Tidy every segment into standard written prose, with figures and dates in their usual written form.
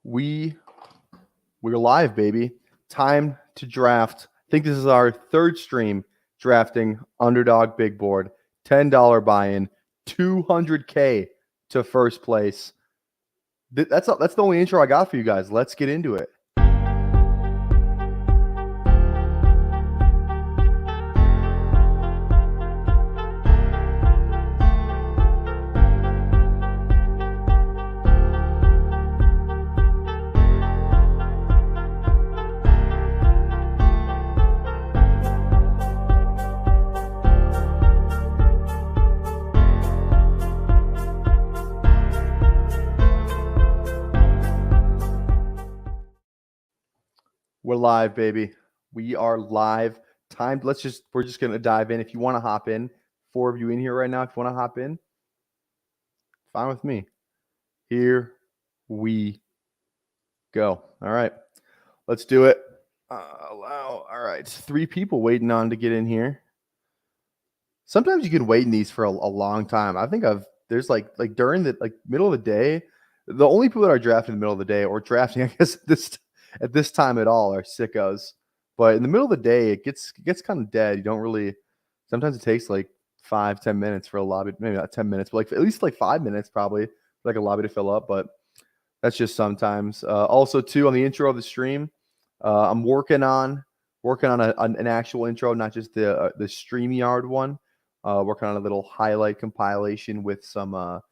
We're live, baby. Time to draft. I think this is our third stream drafting Underdog Big Board. $10 buy-in, $200K to first place. That's the only intro I got for you guys. Let's get into it. We're live, baby. We are live. We're just gonna dive in. If you want to hop in, 4 of you in here right now. If you want to hop in, fine with me. Here we go. All right, let's do it. Allow. All right, 3 people waiting on to get in here. Sometimes you can wait in these for a long time. I think there's like during the middle of the day. The only people that are drafting in the middle of the day or drafting, I guess, at this time at all are sickos. But in the middle of the day, it gets kind of dead. You don't really. Sometimes it takes like 5-10 minutes for a lobby. Maybe not 10 minutes, but at least 5 minutes probably for a lobby to fill up. But that's just sometimes. Also, too, on the intro of the stream, I'm working on an actual intro, not just the StreamYard one. Working on a little highlight compilation with some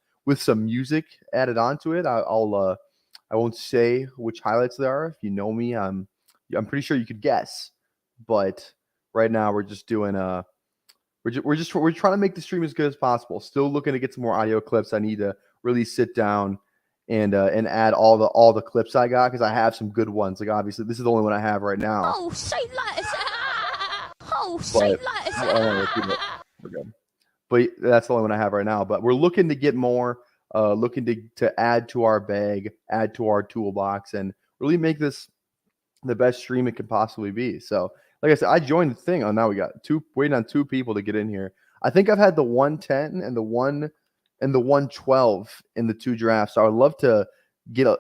music added onto it. I won't say which highlights they are. If you know me, I'm pretty sure you could guess. But right now we're just doing we're trying to make the stream as good as possible. Still looking to get some more audio clips. I need to really sit down and add all the clips I got because I have some good ones. Like obviously this is the only one I have right now. Oh, say lights. Oh, say lights. We're good. But that's the only one I have right now. But we're looking to get more. Looking to add to our bag, add to our toolbox, and really make this the best stream it could possibly be. So, like I said, I joined the thing. Oh, now we got waiting on 2 people to get in here. I think I've had the 110 and the 112 in the 2 drafts. So I would love to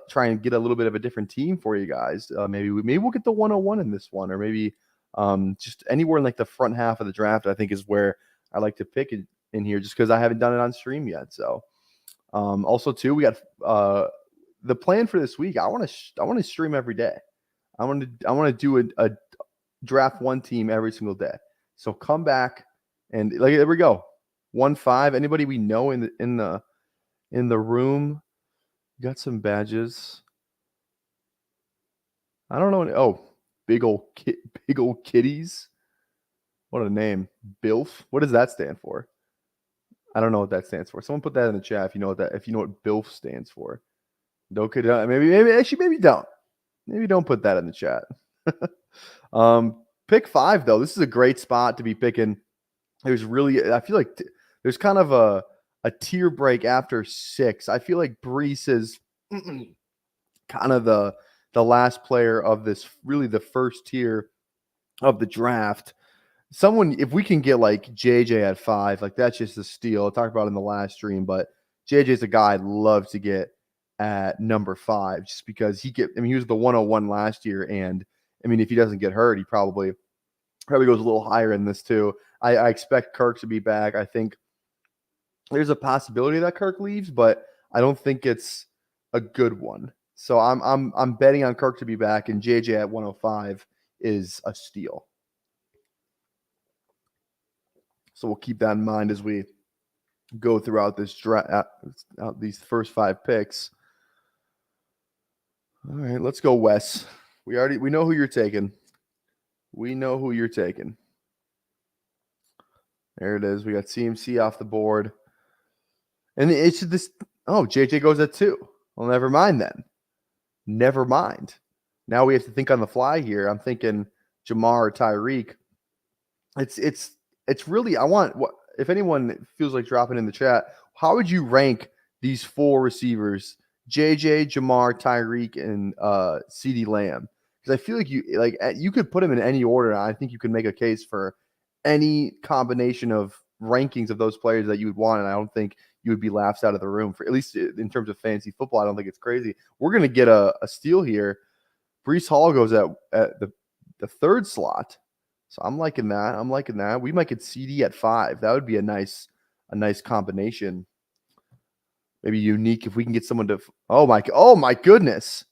try and get a little bit of a different team for you guys. Maybe we'll get the 101 in this one, or maybe just anywhere in the front half of the draft. I think is where I like to pick it in here, just because I haven't done it on stream yet. So. Also, too, we got the plan for this week. I want to stream every day. I want to do a draft one team every single day. So come back and there we go. 1-5. Anybody we know in the room got some badges. I don't know. Oh, big old kitties. What a name, BILF. What does that stand for? I don't know what that stands for. Someone put that in the chat if you know what BILF stands for. Maybe don't. Maybe don't put that in the chat. Pick 5 though. This is a great spot to be picking. I feel like there's kind of a tier break after 6. I feel like Brees is kind of the last player of this, really the first tier of the draft. If we can get JJ at 5, that's just a steal. I talked about it in the last stream, but JJ's a guy I'd love to get at number 5 just because he was the 101 last year, and if he doesn't get hurt, he probably goes a little higher in this too. I expect Kirk to be back. I think there's a possibility that Kirk leaves, but I don't think it's a good one. So I'm betting on Kirk to be back, and JJ at 105 is a steal. So we'll keep that in mind as we go throughout this draft, these first 5 picks. All right, let's go, Wes. We know who you're taking. There it is. We got CMC off the board, and it's this. Oh, JJ goes at 2. Well, never mind then. Never mind. Now we have to think on the fly here. I'm thinking Jamar or Tyreek. It's really, if anyone feels like dropping in the chat, how would you rank these 4 receivers, JJ, Jamar, Tyreek, and CeeDee Lamb? Because I feel like you could put them in any order. And I think you could make a case for any combination of rankings of those players that you would want. And I don't think you would be laughed out of the room, for at least in terms of fantasy football. I don't think it's crazy. We're going to get a steal here. Breece Hall goes at the third slot. So I'm liking that. I'm liking that. We might get CD at 5. That would be a nice combination. Maybe unique if we can get someone to oh my goodness.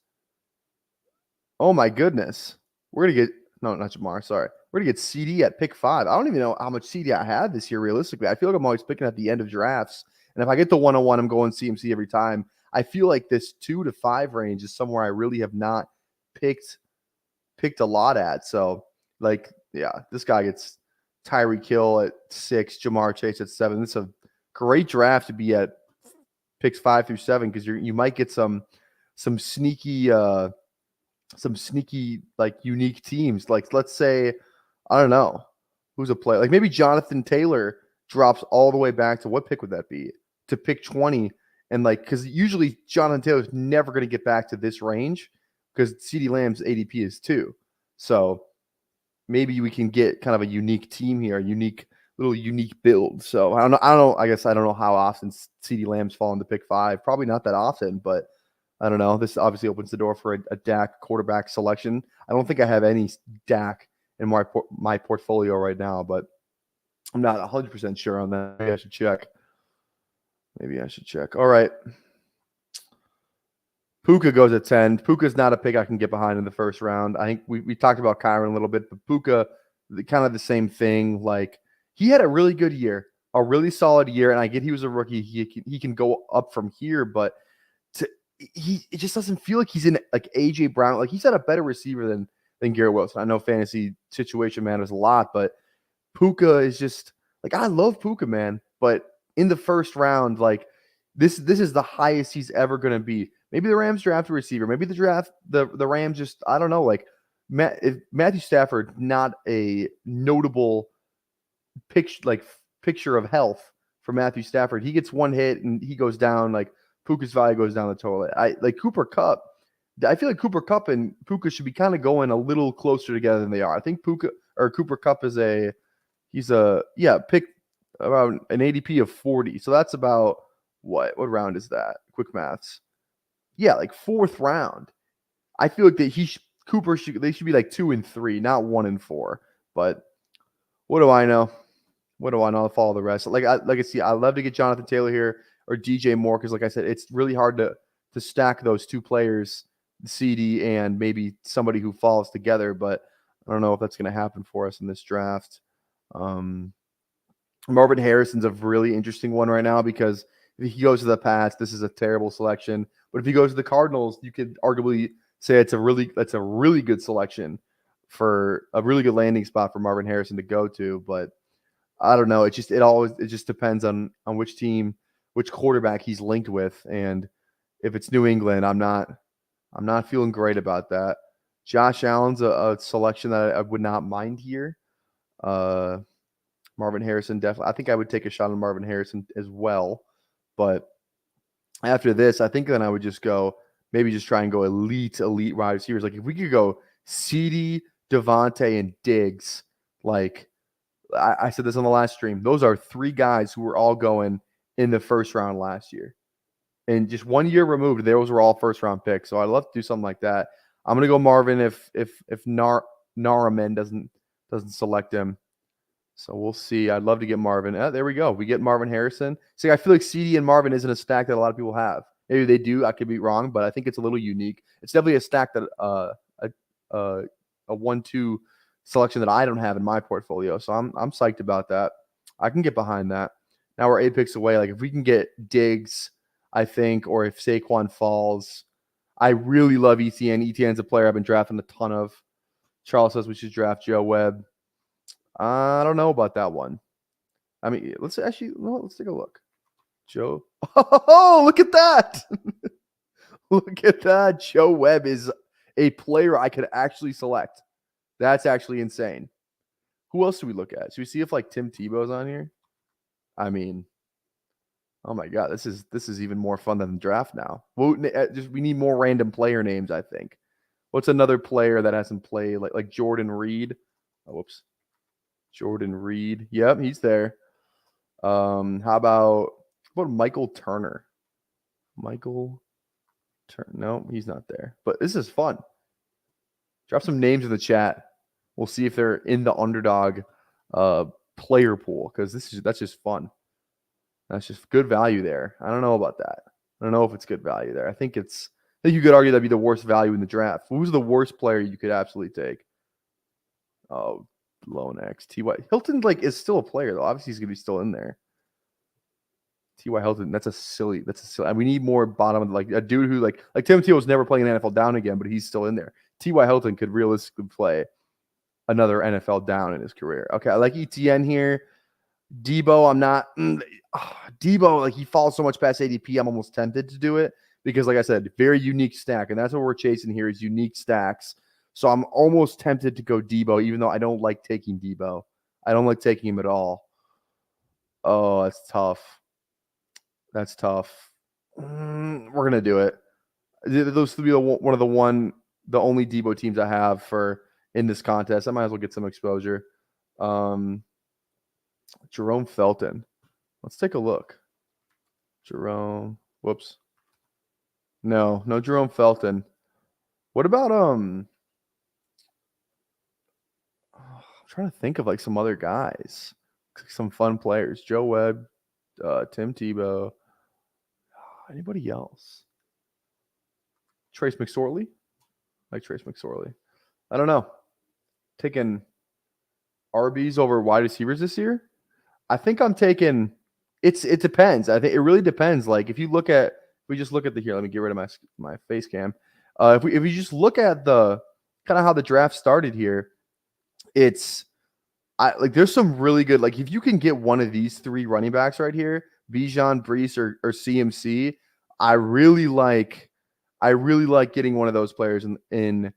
Oh my goodness. We're gonna get no, not Jamar, sorry. We're gonna get CD at pick 5. I don't even know how much CD I had this year realistically. I feel like I'm always picking at the end of drafts. And if I get the 101, I'm going CMC every time. I feel like this 2 to 5 range is somewhere I really have not picked a lot at. So like, yeah, this guy gets Tyreek Hill at 6, Jamar Chase at 7. This is a great draft to be at picks 5 through 7 because you might get some sneaky like unique teams. Like let's say, I don't know who's a player. Like maybe Jonathan Taylor drops all the way back to what pick would that be? To pick 20. And like, because usually Jonathan Taylor's never going to get back to this range because CeeDee Lamb's ADP is 2. So maybe we can get kind of a unique team here, a unique build. So I don't know. I guess I don't know how often CeeDee Lamb's fallen to pick 5. Probably not that often, but I don't know. This obviously opens the door for a Dak quarterback selection. I don't think I have any Dak in my portfolio right now, but I'm not 100% sure on that. Maybe I should check. All right. Puka goes at 10. Puka's not a pick I can get behind in the first round. I think we talked about Kyron a little bit, but Puka, kind of the same thing. Like he had a really good year, a really solid year, and I get he was a rookie. He can go up from here, but it just doesn't feel like he's in like AJ Brown. Like he's had a better receiver than Garrett Wilson. I know fantasy situation matters a lot, but Puka is just like I love Puka, man. But in the first round, like this is the highest he's ever going to be. Maybe the Rams draft a receiver. Maybe the Rams just I don't know. Like Matthew Stafford, not a notable picture of health for Matthew Stafford. He gets one hit and he goes down. Like Puka's value goes down the toilet. I like Cooper Kupp. I feel like Cooper Kupp and Puka should be kind of going a little closer together than they are. I think Cooper Kupp is pick around an ADP of 40. So that's about what round is that? Quick maths. Yeah, like 4th round. I feel like they should be like 2 and 3, not 1 and 4. But what do I know? What do I know? I'll follow the rest. I love to get Jonathan Taylor here or DJ Moore because, like I said, it's really hard to stack those 2 players, CD and maybe somebody who falls together. But I don't know if that's going to happen for us in this draft. Marvin Harrison's a really interesting one right now because if he goes to the Pats, this is a terrible selection. But if he goes to the Cardinals, you could arguably say that's a really good selection for a really good landing spot for Marvin Harrison to go to. But I don't know. It just depends on which team, which quarterback he's linked with, and if it's New England, I'm not feeling great about that. Josh Allen's a selection that I would not mind here. Marvin Harrison definitely. I think I would take a shot on Marvin Harrison as well, but after this, I think then I would just go maybe just try and go elite wide receivers. Like if we could go CD, Devontae, and Diggs, like. I said this on the last stream. Those are 3 guys who were all going in the first round last year. And just 1 year removed, those were all first round picks. So I'd love to do something like that. I'm gonna go Marvin if Naraman doesn't select him. So we'll see. I'd love to get Marvin. There we go. We get Marvin Harrison. See, I feel like CD and Marvin isn't a stack that a lot of people have. Maybe they do. I could be wrong, but I think it's a little unique. It's definitely a stack that a 1-2 selection that I don't have in my portfolio. So I'm psyched about that. I can get behind that. Now we're 8 picks away. Like if we can get Diggs, I think, or if Saquon falls, I really love ETN. ETN's a player I've been drafting a ton of. Charles says we should draft Joe Webb. I don't know about that one. I mean, let's take a look. Joe. Oh, look at that. Look at that. Joe Webb is a player I could actually select. That's actually insane. Who else do we look at? Should we see if like Tim Tebow's on here? I mean, oh my God, this is even more fun than the draft now. We need more random player names, I think. What's another player that hasn't played like Jordan Reed? Oh, whoops. Jordan Reed. Yep, he's there. How about What about Michael Turner? Michael Turner. No, he's not there. But this is fun. Drop some names in the chat. We'll see if they're in the Underdog player pool, because that's just fun. That's just good value there. I don't know about that. I don't know if it's good value there. I think you could argue that'd be the worst value in the draft. Who's the worst player you could absolutely take? Oh, Lone X. T.Y. Hilton is still a player though. Obviously he's gonna be still in there. T.Y. Hilton, that's a silly. We need more bottom, like a dude who like Tim Tebow's never playing an NFL down again, but he's still in there. T.Y. Hilton could realistically play another NFL down in his career. Okay, I like ETN here. Debo, I'm not. Debo, he falls so much past ADP, I'm almost tempted to do it because, like I said, very unique stack, and that's what we're chasing here is unique stacks. So I'm almost tempted to go Debo, even though I don't like taking Debo. I don't like taking him at all. Oh, that's tough. That's tough. We're gonna do it. Those will be the only Debo teams I have in this contest. I might as well get some exposure. Jerome Felton. Let's take a look. Jerome. Whoops. No Jerome Felton. What about I'm trying to think of some other guys, some fun players. Joe Webb, Tim Tebow. Anybody else? Trace McSorley. I like Trace McSorley. I don't know. Taking RBs over wide receivers this year. I think I'm taking. It depends. I think it really depends. If we just look at here. Let me get rid of my face cam. If we just look at the kind of how the draft started here, there's some really good. If you can get one of these three running backs right here, Bijan, Brees, or CMC, I really like getting one of those players in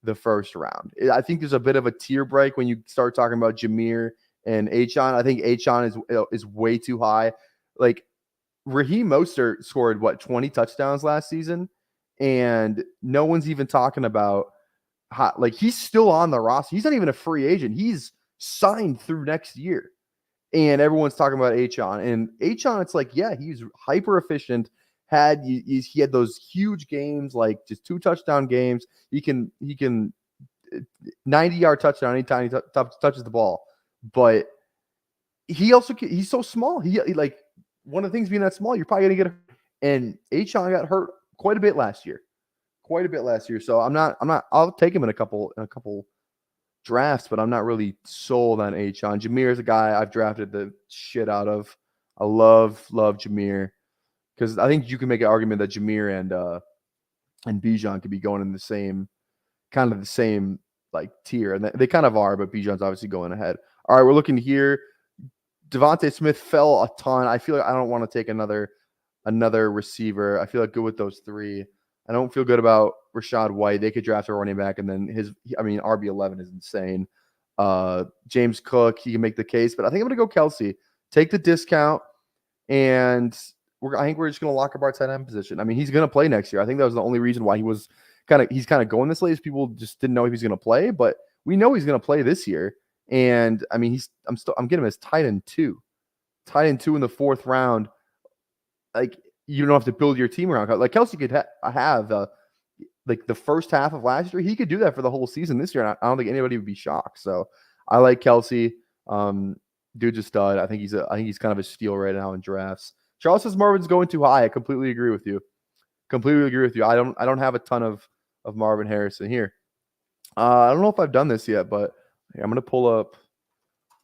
the first round. I think there's a bit of a tier break when you start talking about Jameer and Achon. I think Achon is way too high. Raheem Mostert scored 20 touchdowns last season, and no one's even talking about how he's still on the roster. He's not even a free agent. He's signed through next year, and everyone's talking about Achon. And Achon, it's he's hyper efficient. He had those huge games, just 2 touchdown games. He can 90-yard touchdown anytime he touches the ball. But he's so small. He one of the things being that small, you're probably gonna get hurt. And Achon got hurt quite a bit last year. So I'll take him in a couple drafts, but I'm not really sold on Achon. Jameer is a guy I've drafted the shit out of. I love Jameer. Because I think you can make an argument that Jameer and Bijan could be going in the same tier, and they kind of are, but Bijan's obviously going ahead. All right, we're looking here. Devontae Smith fell a ton. I feel like I don't want to take another receiver. I feel good with those 3. I don't feel good about Rachaad White. They could draft a running back, and then RB11 is insane. James Cook, he can make the case, but I think I'm going to go Kelsey. Take the discount, and I think we're just going to lock up our tight end position. He's going to play next year. I think that was the only reason why he's kind of going this late is people just didn't know if he's going to play, but we know he's going to play this year. And I'm getting him as tight end 2 in the 4th round. You don't have to build your team around. Kelsey could have the first half of last year. He could do that for the whole season this year. And I don't think anybody would be shocked. So I like Kelsey. Dude's a stud. I think he's kind of a steal right now in drafts. Charles says Marvin's going too high. I completely agree with you. I don't have a ton of Marvin Harrison here. I don't know if I've done this yet, but I'm gonna pull up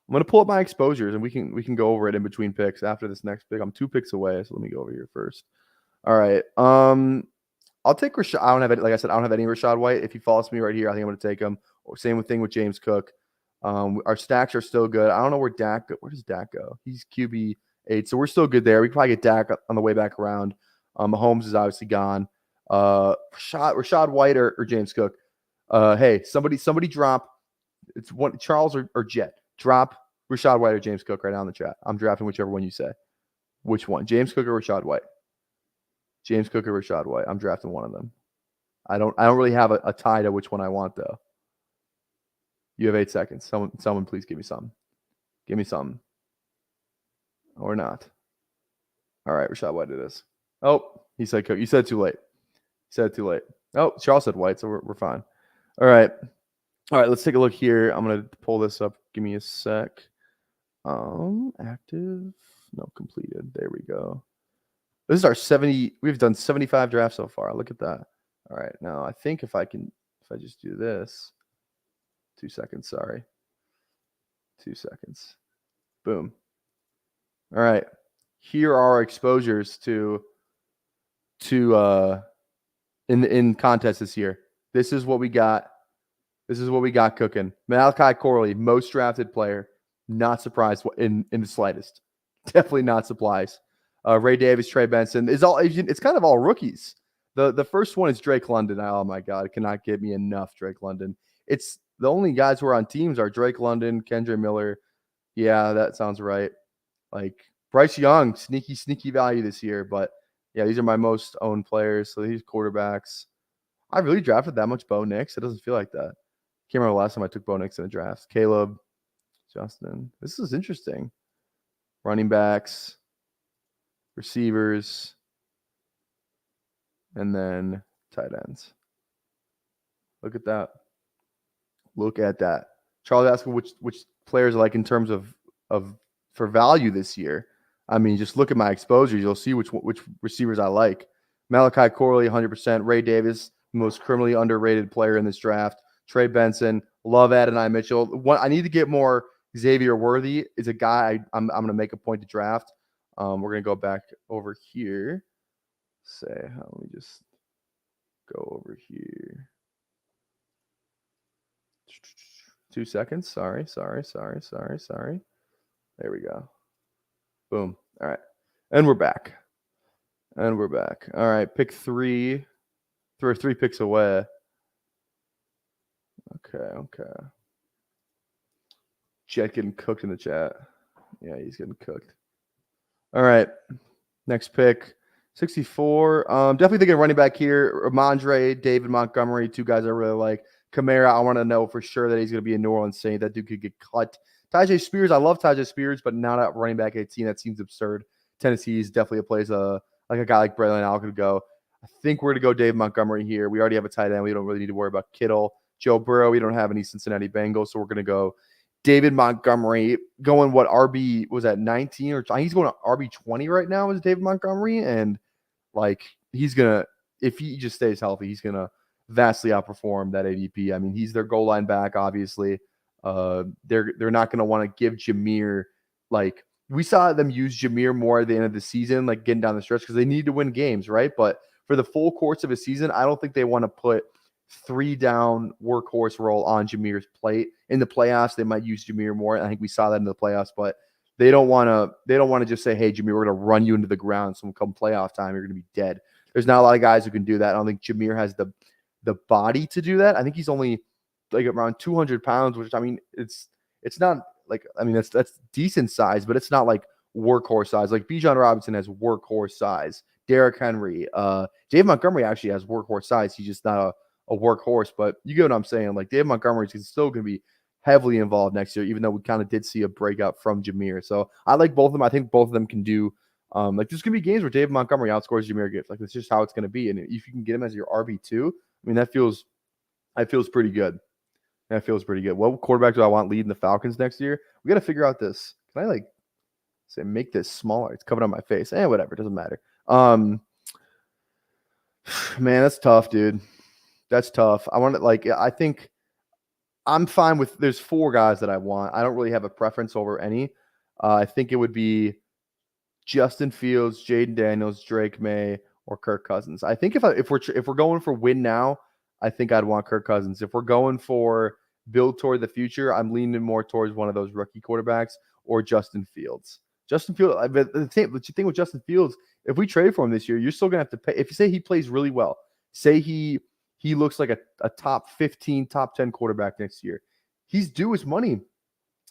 my exposures, and we can go over it in between picks after this next pick. I'm 2 picks away, so let me go over here first. All right. I'll take Rashad. I don't have any Rachaad White. If he falls to me right here, I think I'm gonna take him. Same thing with James Cook. Our stacks are still good. I don't know where Dak go. Where does Dak go? He's QB8, so we're still good there. We can probably get Dak on the way back around. Mahomes is obviously gone. Rachaad White or James Cook. Hey, somebody drop. It's one Charles or Jet. Drop Rachaad White or James Cook right now in the chat. I'm drafting whichever one you say. Which one? James Cook or Rachaad White? James Cook or Rachaad White. I'm drafting one of them. I don't really have a tie to which one I want though. You have 8 seconds. Someone please give me something. Give me something. Or not. All right, Rashad White it is. Oh, he said Cook. You said too late. Oh, Charles said White, so we're fine. All right. Let's take a look here. I'm gonna pull this up. Give me a sec. Active. No, completed. There we go. This is our 70. We've done 75 drafts so far. Look at that. All right. Now I think if I just do this, 2 seconds. Sorry. 2 seconds. Boom. All right. Here are our exposures to in contests this year. This is what we got. Cooking. Malachi Corley, most drafted player. Not surprised in the slightest. Definitely not surprised. Ray Davis, Trey Benson. It's kind of all rookies. The first one is Drake London. Oh my God, it cannot get me enough Drake London. It's the only guys who are on teams are Drake London, Kendra Miller. Yeah, that sounds right. Like Bryce Young, sneaky value this year. But yeah, these are my most owned players. So these quarterbacks. I really drafted that much Bo Nix. It doesn't feel like that. Can't remember the last time I took Bo Nix in a draft. Caleb, Justin. This is interesting. Running backs, receivers, and then tight ends. Look at that. Charles asking which players I like in terms of for value this year. I mean, just look at my exposures. You'll see which receivers I like. Malachi Corley, 100%. Ray Davis, most criminally underrated player in this draft. Trey Benson, love Adonai Mitchell. I need to get more. Xavier Worthy is a guy I'm going to make a point to draft. We're going to go back over here. Let me just go over here. 2 seconds. Sorry. There we go. Boom. All right. And we're back. All right. Pick 3. We're 3 picks away. Okay. Jet getting cooked in the chat. Yeah, he's getting cooked. All right. Next pick. 64. Definitely thinking running back here. Ramondre, David Montgomery, 2 guys I really like. Kamara, I want to know for sure that he's going to be a New Orleans Saint. That dude could get cut. Tyjae Spears, I love Tyjae Spears, but not at running back 18. That seems absurd. Tennessee is definitely a place like a guy like Braylon Allen could go. I think we're going to go Dave Montgomery here. We already have a tight end. We don't really need to worry about Kittle. Joe Burrow, we don't have any Cincinnati Bengals, so we're going to go David Montgomery. Going what RB was at 19 or he's going to RB 20 right now is David Montgomery, and like he's gonna, if he just stays healthy, he's gonna vastly outperform that ADP. I mean, he's their goal line back, obviously. They're not gonna want to give Jameer, like we saw them use Jameer more at the end of the season, like getting down the stretch because they need to win games, right? But for the full course of a season, I don't think they want to put 3 down workhorse role on Jameer's plate. In the playoffs, they might use Jameer more. I think we saw that in the playoffs, but they don't want to just say, hey, Jameer, we're going to run you into the ground. So come playoff time, you're going to be dead. There's not a lot of guys who can do that. I don't think Jameer has the body to do that. I think he's only like around 200 pounds, which I mean, it's not like, I mean, that's decent size, but it's not like workhorse size. Like Bijan Robinson has workhorse size. Derrick Henry, Dave Montgomery actually has workhorse size. He's just not a workhorse, but you get what I'm saying. Like Dave Montgomery is still going to be heavily involved next year, even though we kind of did see a breakout from Jameer. So I like both of them. I think both of them can do like there's gonna be games where Dave Montgomery outscores Jameer Gibbs. Like that's just how it's gonna be. And if you can get him as your RB2, I mean that feels pretty good. What quarterback do I want leading the Falcons next year? We got to figure out this. Can I like say make this smaller? It's covered on my face. Whatever, it doesn't matter. Man, that's tough, dude. That's tough. I think I'm fine with, there's 4 guys that I want. I don't really have a preference over any. I think it would be Justin Fields, Jaden Daniels, Drake May, or Kirk Cousins. I think if we're going for win now, I think I'd want Kirk Cousins. If we're going for build toward the future, I'm leaning more towards one of those rookie quarterbacks or Justin Fields. Justin Fields, the thing with Justin Fields, if we trade for him this year, you're still gonna have to pay. If you say he plays really well, say he looks like a top 15, top 10 quarterback next year, he's due his money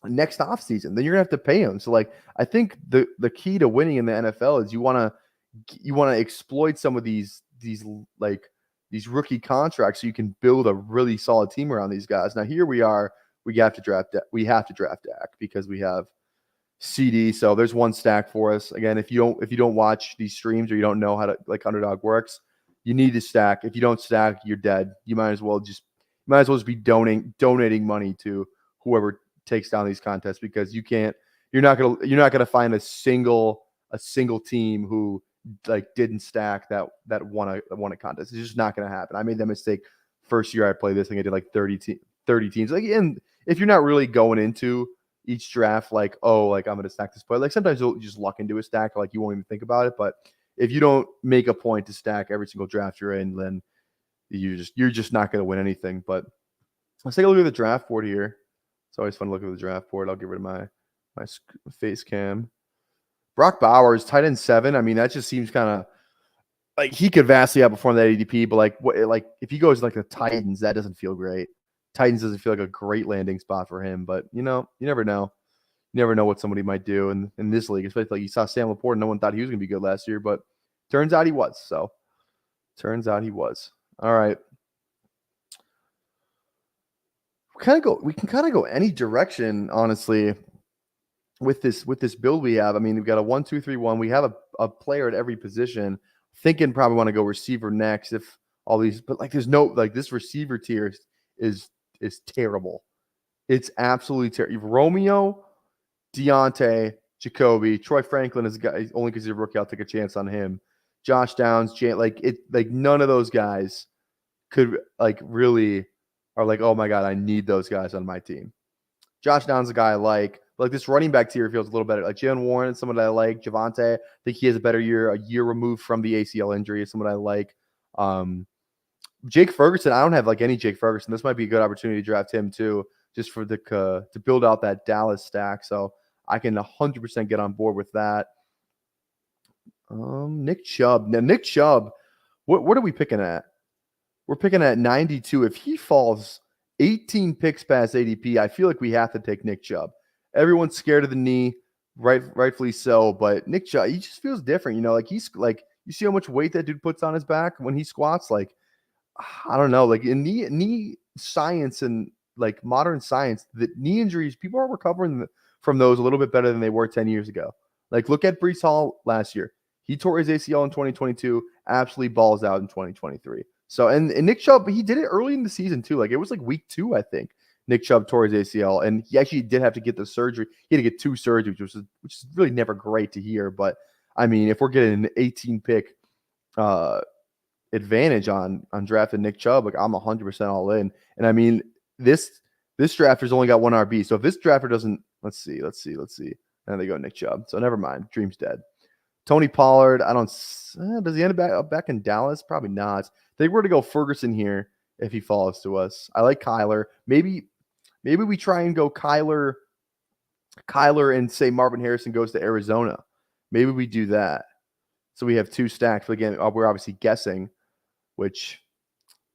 next offseason. Then you're gonna have to pay him. So like I think the key to winning in the NFL is you want to exploit some of these rookie contracts so you can build a really solid team around these guys. Now here we are, we have to draft Dak because we have CD. So there's one stack for us. Again, if you don't watch these streams or you don't know how to like Underdog works, you need to stack. If you don't stack, you're dead. You might as well just be donating money to whoever takes down these contests, because you're not gonna find a single team who like didn't stack that won a contest. It's just not gonna happen. I made that mistake first year I played this thing. I did like 30 teams. Like, and if you're not really going into each draft like, oh, like I'm gonna stack this player, like sometimes you'll just luck into a stack, like you won't even think about it. But if you don't make a point to stack every single draft you're in, then you're just not gonna win anything. But let's take a look at the draft board here. It's always fun to look at the draft board. I'll get rid of my face cam. Brock Bowers, tight end 7. I mean, that just seems kind of like he could vastly outperform that ADP, but like if he goes like the Titans, that doesn't feel great. Titans doesn't feel like a great landing spot for him, but you never know. You never know what somebody might do in this league, especially like you saw Sam Laporte. No one thought he was going to be good last year, but turns out he was. So turns out he was. All right. We can kind of go any direction, honestly, with this build we have. I mean, we've got a 1-2-3-1. We have a player at every position. Thinking probably want to go receiver next if all these, but like there's no, like this receiver tier is terrible. It's absolutely terrible. Romeo, Deontay, Jacoby, Troy Franklin is a guy only because he's a rookie. I'll take a chance on him. Josh Downs, like none of those guys could like really are like, oh my God, I need those guys on my team. Josh Downs is a guy I like. But like this running back tier feels a little better. Like Jalen Warren is someone that I like. Javonte, I think he has a better year, a year removed from the ACL injury, is someone I like. Jake Ferguson, I don't have like any Jake Ferguson. This might be a good opportunity to draft him too, just for to build out that Dallas stack. So I can 100% get on board with that. Nick Chubb. Now, Nick Chubb, what are we picking at? We're picking at 92. If he falls 18 picks past ADP, I feel like we have to take Nick Chubb. Everyone's scared of the knee, rightfully so. But Nick Chubb, he just feels different. Like he's like, you see how much weight that dude puts on his back when he squats. Like, I don't know. Like in knee science and like modern science, the knee injuries, people are recovering from those a little bit better than they were 10 years ago. Like look at Breece Hall last year. He tore his ACL in 2022, absolutely balls out in 2023. So, and Nick Chubb, he did it early in the season too. Like it was like week 2, I think. Nick Chubb tore his ACL, and he actually did have to get the surgery. He had to get 2 surgeries, which is really never great to hear. But I mean, if we're getting an 18 pick advantage on drafting Nick Chubb, like I'm 100% all in. And I mean, this drafter's only got 1 RB. So if this drafter doesn't, let's see. And they go Nick Chubb. So never mind. Dream's dead. Tony Pollard, does he end up back in Dallas? Probably not. They were to go Ferguson here if he falls to us. I like Kyler. Maybe we try and go Kyler and say Marvin Harrison goes to Arizona. Maybe we do that. So we have 2 stacks. But again, we're obviously guessing, which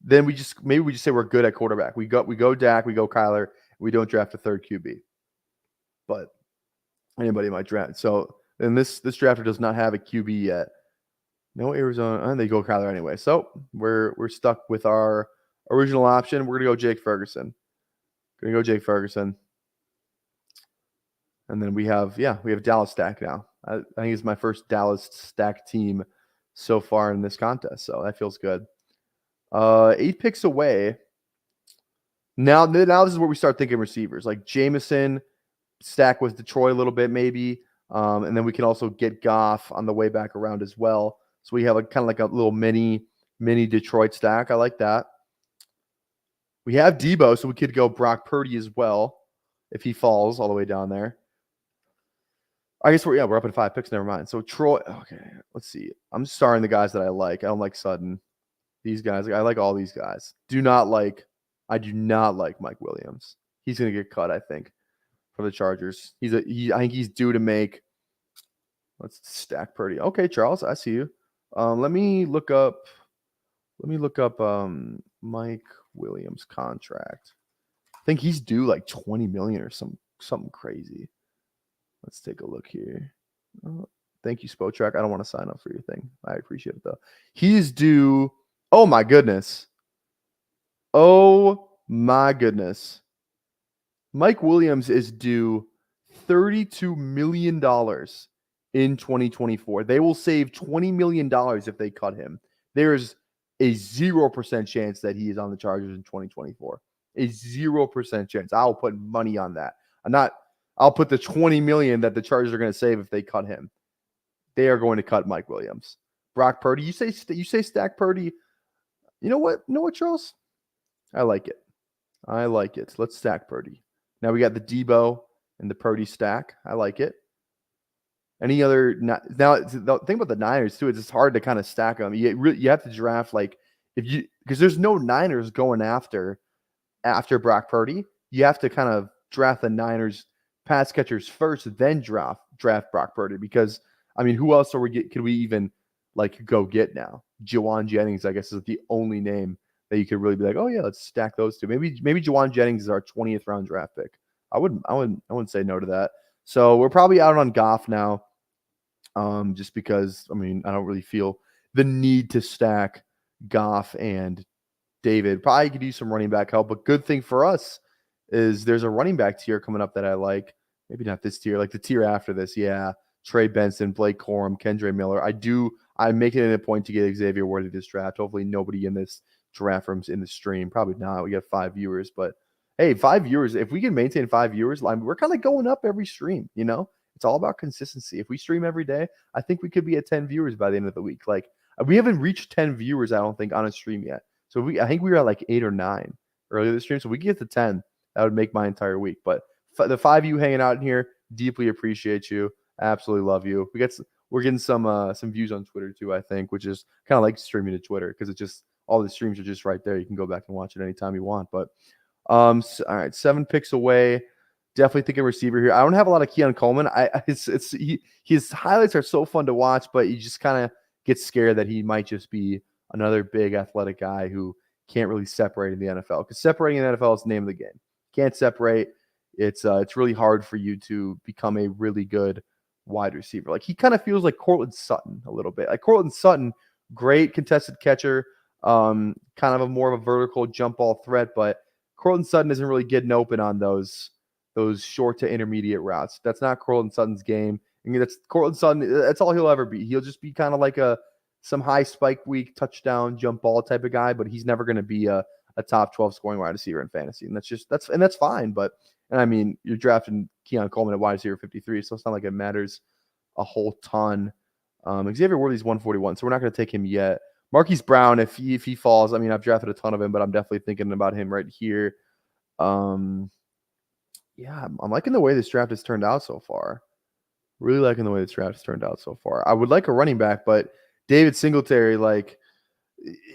then we just say we're good at quarterback. We go Dak, we go Kyler, we don't draft a 3rd QB. But anybody might draft. So then this drafter does not have a QB yet. No Arizona, and they go Kyler anyway. So we're stuck with our original option. We're gonna go Jake Ferguson. And then we have Dallas stack now. I think it's my first Dallas stack team so far in this contest. So that feels good. 8 picks away. Now this is where we start thinking receivers. Like Jameson stack with Detroit a little bit maybe. And then we can also get Goff on the way back around as well. So we have a kind of like a little mini Detroit stack. I like that. We have Debo, so we could go Brock Purdy as well if he falls all the way down there. I guess we're up at 5 picks. Never mind. So Troy, okay, let's see. I'm starring the guys that I like. I don't like Sutton. These guys, I like all these guys. I do not like Mike Williams. He's gonna get cut, I think, for the Chargers. I think he's due to make. Let's stack Purdy. Okay, Charles, I see you. Let me look up Mike Williams' contract. I think he's due like $20 million or something crazy. Let's take a look here. Thank you, Spotrack. I don't want to sign up for your thing. I appreciate it though. He's due. Oh my goodness. Mike Williams is due $32 million in 2024. They will save $20 million if they cut him. There's a 0% chance that he is on the Chargers in 2024. A 0% chance. I'll put money on that. I'll put the $20 million that the Chargers are going to save if they cut him. They are going to cut Mike Williams. Brock Purdy, you say stack Purdy. You know what? Charles? I like it. Let's stack Purdy. Now we got the Debo and the Purdy stack. I like it. Any other now? The thing about the Niners too is it's hard to kind of stack them. You have to draft because there's no Niners going after Brock Purdy. You have to kind of draft the Niners pass catchers first, then draft Brock Purdy, because I mean, who else could we even go get now? Juwan Jennings, I guess, is the only name that you could really be like, oh yeah, let's stack those two. Maybe Juwan Jennings is our 20th round draft pick. I wouldn't say no to that. So we're probably out on Goff now. Just because, I mean, I don't really feel the need to stack Goff and David. Probably could use some running back help, but good thing for us is there's a running back tier coming up that I like. Maybe not this tier, like the tier after this. Yeah. Trey Benson, Blake Corum, Kendre Miller. I'm making it a point to get Xavier Worthy this draft. Hopefully nobody in this draft room's in the stream. Probably not. We got 5 viewers, but hey, 5 viewers. If we can maintain 5 viewers, we're kind of going up every stream, you know? It's all about consistency. If we stream every day, I think we could be at 10 viewers by the end of the week. We haven't reached 10 viewers, I don't think, on a stream yet. So I think we were at 8 or 9 earlier this stream. So we can get to 10. That would make my entire week. But the 5 of you hanging out in here, deeply appreciate you. Absolutely love you. We're getting some views on Twitter too, I think, which is kind of like streaming to Twitter because it's just all the streams are just right there. You can go back and watch it anytime you want. But all right, 7 picks away. Definitely thinking receiver here. I don't have a lot of Keon Coleman. His highlights are so fun to watch, but you just kind of get scared that he might just be another big athletic guy who can't really separate in the NFL. Because separating in the NFL is the name of the game. Can't separate. It's really hard for you to become a really good wide receiver. He kind of feels like Courtland Sutton a little bit. Courtland Sutton, great contested catcher, kind of a more of a vertical jump ball threat, but Courtland Sutton isn't really getting open on those short to intermediate routes. That's not Courtland Sutton's game. I mean, that's Courtland Sutton. That's all he'll ever be. He'll just be kind of like some high spike week touchdown jump ball type of guy, but he's never going to be a top 12 scoring wide receiver in fantasy. And that's fine. But, and I mean, you're drafting Keon Coleman at wide receiver 53, so it's not like it matters a whole ton. Xavier Worthy's 141, so we're not going to take him yet. Marquise Brown, if he falls, I mean, I've drafted a ton of him, but I'm definitely thinking about him right here. Yeah, I'm liking the way this draft has turned out so far. Really liking the way this draft has turned out so far. I would like a running back, but David Singletary,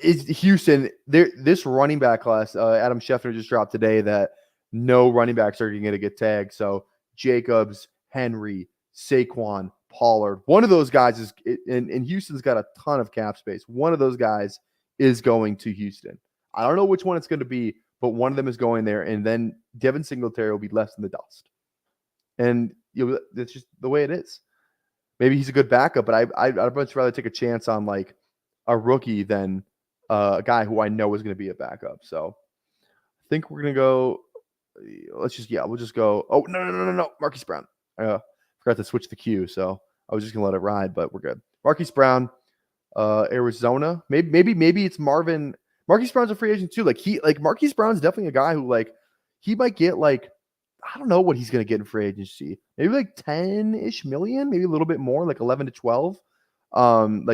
is Houston. This running back class, Adam Schefter just dropped today that no running backs are going to get tagged. So Jacobs, Henry, Saquon, Pollard. One of those guys is, and Houston's got a ton of cap space. One of those guys is going to Houston. I don't know which one it's going to be, but one of them is going there, and then Devin Singletary will be left in the dust. And that's just the way it is. Maybe he's a good backup, but I'd much rather take a chance on a rookie than a guy who I know is going to be a backup. So I think we're going to go. We'll just go. Oh, no. Marquise Brown. Forgot to switch the queue, so I was just going to let it ride, but we're good. Marquise Brown, Arizona. Maybe it's Marvin. Marquise Brown's a free agent too. Marquise Brown's definitely a guy who he might get I don't know what he's going to get in free agency. Maybe 10-ish million, maybe a little bit more, 11 to 12.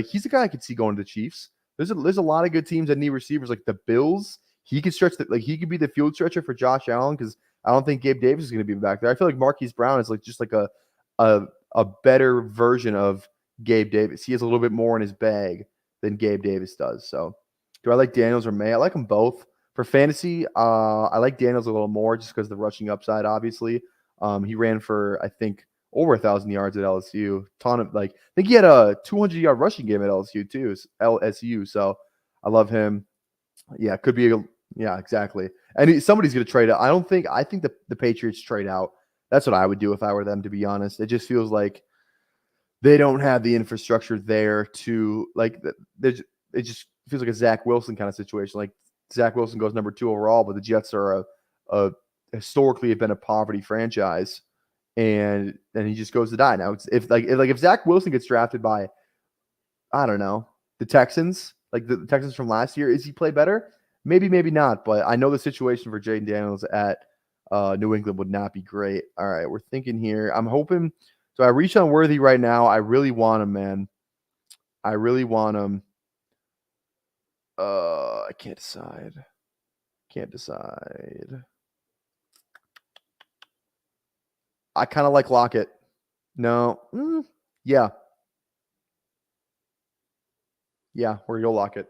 He's a guy I could see going to the Chiefs. There's a lot of good teams that need receivers, like the Bills. He could stretch he could be the field stretcher for Josh Allen because I don't think Gabe Davis is going to be back there. I feel like Marquise Brown is just a better version of Gabe Davis. He has a little bit more in his bag than Gabe Davis does. So do I like Daniels or May? I like them both. For fantasy, I like Daniels a little more just because of the rushing upside, obviously. He ran for, I think, over 1,000 yards at LSU. I think he had a 200-yard rushing game at LSU too. LSU. So I love him. Yeah, could be. Yeah, exactly. And somebody's going to trade out. I think the Patriots trade out. That's what I would do if I were them, to be honest. It just feels like they don't have the infrastructure there to it just feels like a Zach Wilson kind of situation. Zach Wilson goes number 2 overall, but the Jets are historically have been a poverty franchise, and then he just goes to die. Now, if Zach Wilson gets drafted by, I don't know, the Texans, like the Texans from last year, is he play better? Maybe, maybe not. But I know the situation for Jaden Daniels at New England would not be great. All right, we're thinking here. I'm hoping. So I reach on Worthy right now. I really want him, man. I really want him. I can't decide. Can't decide. I kind of like Lockett. No. Yeah. Yeah, we're going to go Lockett.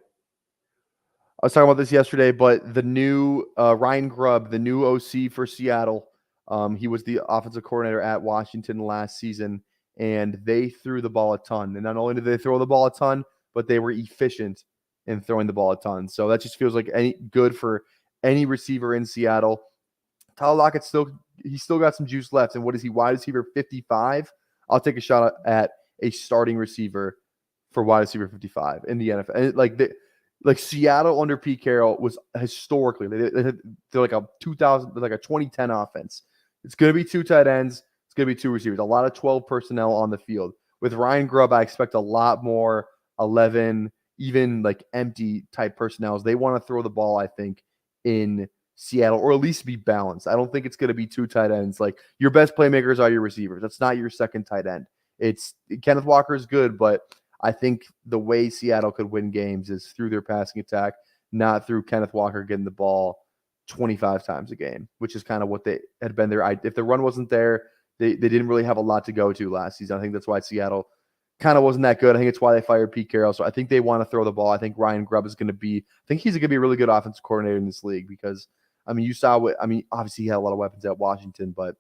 I was talking about this yesterday, but the new Ryan Grubb, the new OC for Seattle, he was the offensive coordinator at Washington last season, and they threw the ball a ton. And not only did they throw the ball a ton, but they were efficient in throwing the ball a ton. So that just feels like any good for any receiver in Seattle. Tyler Lockett he's still got some juice left. And what is he? Wide receiver 55? I'll take a shot at a starting receiver for wide receiver 55 in the NFL. And like Seattle under Pete Carroll was historically they're like a 2010 offense. It's going to be 2 tight ends. It's going to be 2 receivers. A lot of 12 personnel on the field. With Ryan Grubb, I expect a lot more 11, even like empty type personnel. They want to throw the ball, I think, in Seattle, or at least be balanced. I don't think it's going to be 2 tight ends. Like your best playmakers are your receivers. That's not your second tight end. It's Kenneth Walker is good, but I think the way Seattle could win games is through their passing attack, not through Kenneth Walker getting the ball 25 times a game, which is kind of what they had been there. If the run wasn't there, they didn't really have a lot to go to last season. I think that's why Seattle kind of wasn't that good. I think it's why they fired Pete Carroll. So I think they want to throw the ball. I think Ryan Grubb is going to be – I think he's going to be a really good offensive coordinator in this league because, I mean, you saw what – I mean, obviously he had a lot of weapons at Washington, but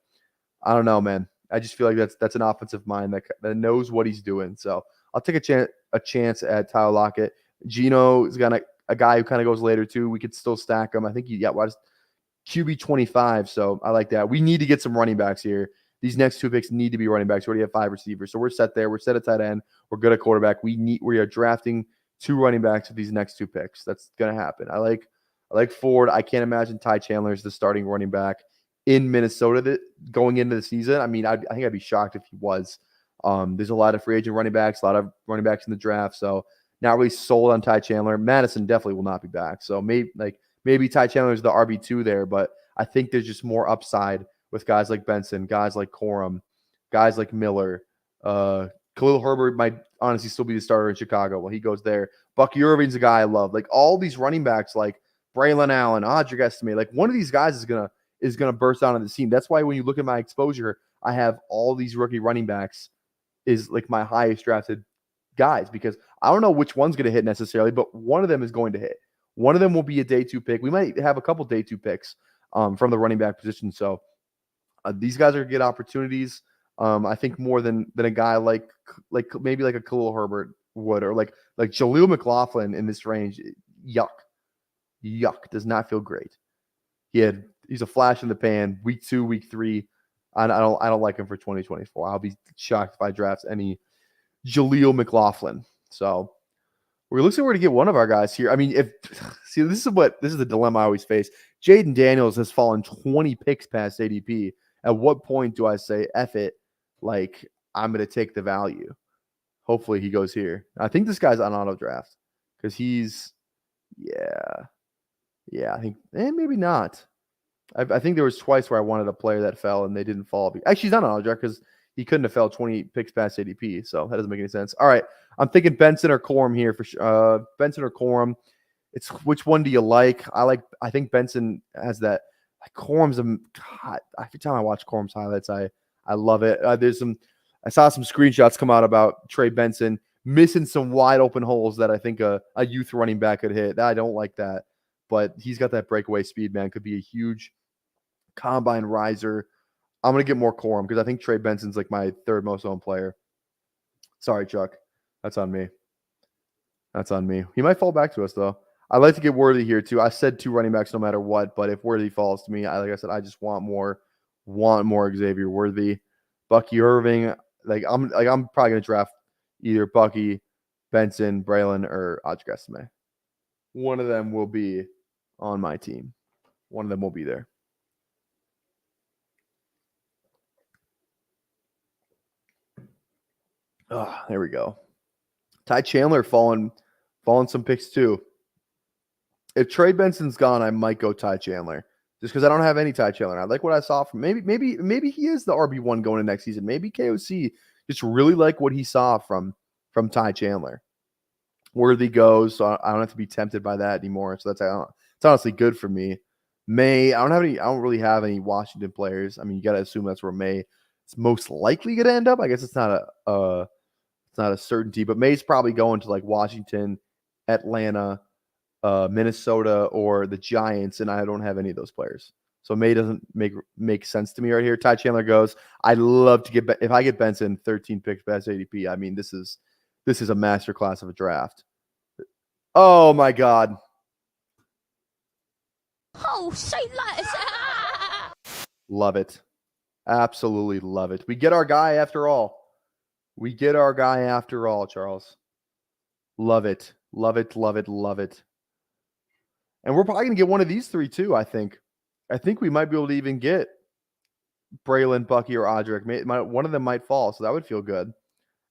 I don't know, man. I just feel like that's an offensive mind that knows what he's doing. So I'll take a chance at Tyler Lockett. Gino is got a guy who kind of goes later too. We could still stack him. I think QB 25. So I like that. We need to get some running backs here. These next 2 picks need to be running backs. We already have 5 receivers, so we're set there. We're set at tight end. We're good at quarterback. We are drafting 2 running backs with these next 2 picks. That's gonna happen. I like Ford. I can't imagine Ty Chandler is the starting running back in Minnesota going into the season. I mean, I think I'd be shocked if he was. There's a lot of free agent running backs, a lot of running backs in the draft. So not really sold on Ty Chandler. Madison definitely will not be back. So maybe Ty Chandler is the RB2 there, but I think there's just more upside with guys like Benson, guys like Corum, guys like Miller. Khalil Herbert might honestly still be the starter in Chicago while he goes there. Bucky Irving's a guy I love. Like all these running backs like Braylon Allen, Audric Estime, like one of these guys is gonna burst out on the scene. That's why when you look at my exposure, I have all these rookie running backs is like my highest drafted guys because I don't know which one's going to hit necessarily, but one of them is going to hit. One of them will be a day 2 pick. We might have a couple day 2 picks from the running back position. So these guys are going to get opportunities. I think more than a guy like maybe like a Khalil Herbert would, or like Jaleel McLaughlin in this range. Yuck. Does not feel great. He's a flash in the pan. Week 2, week 3. I don't like him for 2024. I'll be shocked if I draft any Jaleel McLaughlin. So it looks like we're going to get one of our guys here. I mean, this is the dilemma I always face. Jaden Daniels has fallen 20 picks past ADP. At what point do I say, F it, like I'm going to take the value? Hopefully he goes here. I think this guy's on auto draft because he's, I think, maybe not. I think there was twice where I wanted a player that fell and they didn't fall. Actually, he's not on auto draft because he couldn't have fell 20 picks past ADP, so that doesn't make any sense. All right, I'm thinking Benson or Corum here for sure. Benson or Corum. It's which one do you like? I think Benson has that. Corum's God. Every time I watch Corum's highlights, I love it. I saw some screenshots come out about Trey Benson missing some wide open holes that I think a youth running back could hit. I don't like that, but he's got that breakaway speed, man. Could be a huge combine riser. I'm going to get more Corum because I think Trey Benson's like my 3rd most owned player. Sorry, Chuck. That's on me. He might fall back to us, though. I'd like to get Worthy here, too. I said 2 running backs no matter what, but if Worthy falls to me, like I said, I just want more Xavier Worthy. Bucky Irving. I'm probably going to draft either Bucky, Benson, Braylon, or Audric Estime. One of them will be on my team. One of them will be there. Oh, there we go. Ty Chandler falling some picks too. If Trey Benson's gone, I might go Ty Chandler just because I don't have any Ty Chandler. I like what I saw from maybe he is the RB1 going into next season. Maybe KOC just really like what he saw from Ty Chandler. Worthy goes, so I don't have to be tempted by that anymore. So it's honestly good for me. May, I don't really have any Washington players. I mean, you got to assume that's where May is most likely going to end up. I guess it's not a certainty, but May's probably going to like Washington, Atlanta, Minnesota, or the Giants, and I don't have any of those players. So May doesn't make sense to me right here. Ty Chandler goes. I'd love to if I get Benson 13 picks best ADP. I mean, this is a masterclass of a draft. Oh my God. Oh, say less. Love it. Absolutely love it. We get our guy after all. Charles. Love it. Love it. Love it. Love it. And we're probably going to get one of these three too, I think. I think we might be able to even get Braylon, Bucky, or Odrick. One of them might fall, so that would feel good.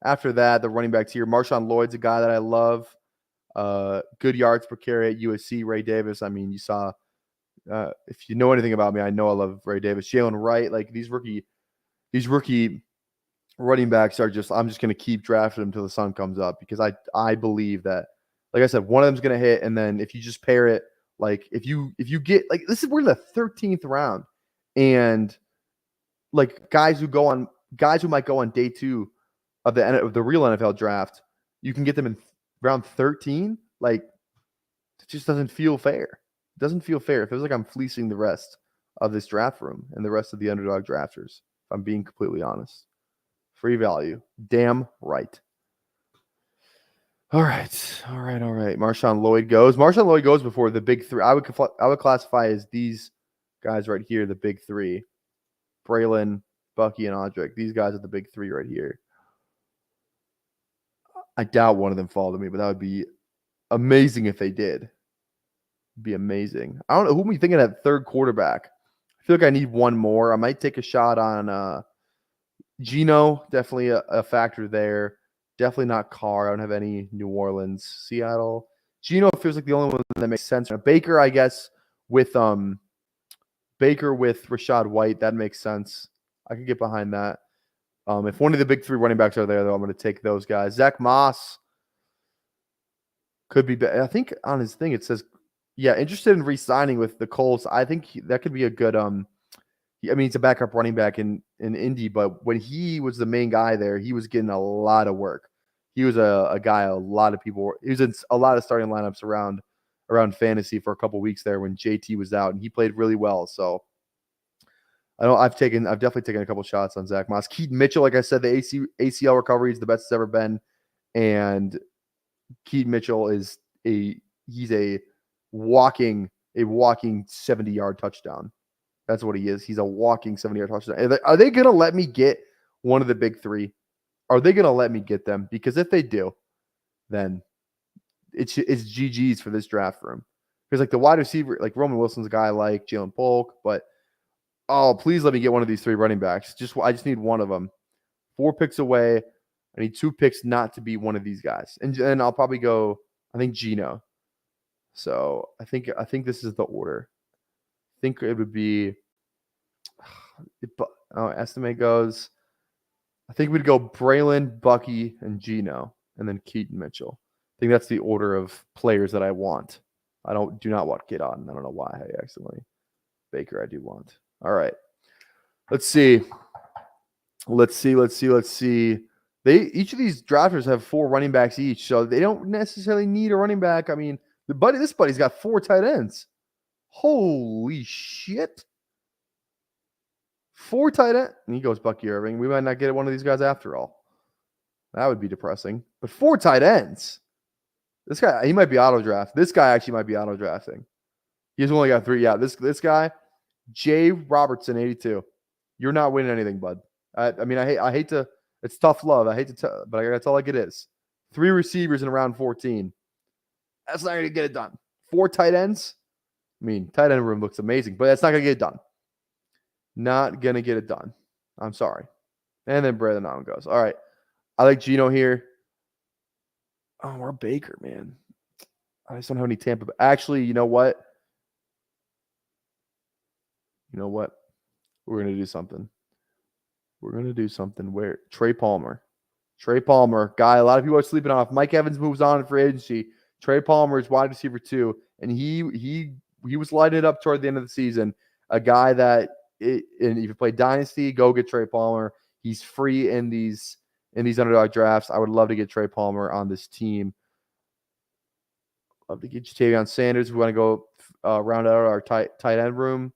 After that, the running backs here. Marshawn Lloyd's a guy that I love. Good yards per carry at USC. Ray Davis. I mean, you saw, if you know anything about me, I know I love Ray Davis. Jalen Wright. Like these rookie running backs are just, I'm just going to keep drafting them until the sun comes up because I believe that, like I said, one of them's going to hit. And then if you just pair it, like if you get, like we're in the 13th round and like guys who might go on day 2 of the real NFL draft, you can get them in round 13. Like it just doesn't feel fair. It doesn't feel fair. It feels like I'm fleecing the rest of this draft room and the rest of the Underdog drafters, if I'm being completely honest. Free value. Damn right. All right. Marshawn Lloyd goes. Before the big three. I would classify as these guys right here, the big three. Braylon, Bucky, and Odrick. These guys are the big three right here. I doubt one of them fall to me, but that would be amazing if they did. It'd be amazing. I don't know. Who am I thinking at third quarterback? I feel like I need one more. I might take a shot on Geno. Definitely a factor there. Definitely not Carr. I don't have any New Orleans. Seattle. Geno feels like the only one that makes sense. Baker, I guess, with Rashad White, that makes sense. I could get behind that. If one of the big three running backs are there, though, I'm going to take those guys. Zach Moss could be. I think on his thing it says, interested in re-signing with the Colts. I think that could be a good. I mean, he's a backup running back in Indy, but when he was the main guy there, he was getting a lot of work. He was a guy a lot of people. He was in a lot of starting lineups around fantasy for a couple weeks there when JT was out, and he played really well. So I've definitely taken a couple shots on Zach Moss. Keaton Mitchell, like I said, the ACL recovery is the best it's ever been, and Keaton Mitchell he's a walking 70-yard touchdown. That's what he is. He's a walking 70-yard touchdown. Are they going to let me get one of the big three? Are they going to let me get them? Because if they do, then it's GG's for this draft room. Because like the wide receiver, like Roman Wilson's a guy like Jalen Polk, but please let me get one of these three running backs. I just need one of them. 4 picks away. I need 2 picks not to be one of these guys. And then I'll probably go, I think, Geno. So I think this is the order. I think it would be, estimate goes, I think we'd go Braylon, Bucky, and Geno, and then Keaton Mitchell. I think that's the order of players that I want. I do not want Kid on. I don't know why I accidentally. Baker, I do want. All right. Let's see. Each of these drafters have 4 running backs each, so they don't necessarily need a running back. I mean, this buddy's got 4 tight ends. Holy shit. 4 tight ends. And he goes Bucky Irving. We might not get one of these guys after all. That would be depressing. But 4 tight ends. This guy, he might be auto draft. This guy actually might be auto drafting. He's only got 3. Yeah, this guy, Jay Robertson, 82. You're not winning anything, bud. I mean, I hate to. It's tough love. I hate to tell, but that's all like it is. 3 receivers in round 14. That's not going to get it done. 4 tight ends. I mean, tight end room looks amazing, but that's not going to get it done. Not going to get it done. I'm sorry. And then Braylon Allen goes. All right. I like Geno here. Oh, we're Baker, man. I just don't have any Tampa. Actually, you know what? You know what? We're going to do something. We're going to do something where Trey Palmer, guy a lot of people are sleeping off. Mike Evans moves on in free agency. Trey Palmer is wide receiver 2, and he was lighting it up toward the end of the season. A guy that, and if you play Dynasty, go get Trey Palmer. He's free in these underdog drafts. I would love to get Trey Palmer on this team. Love to get Jatavion Sanders. We want to go round out our tight end room.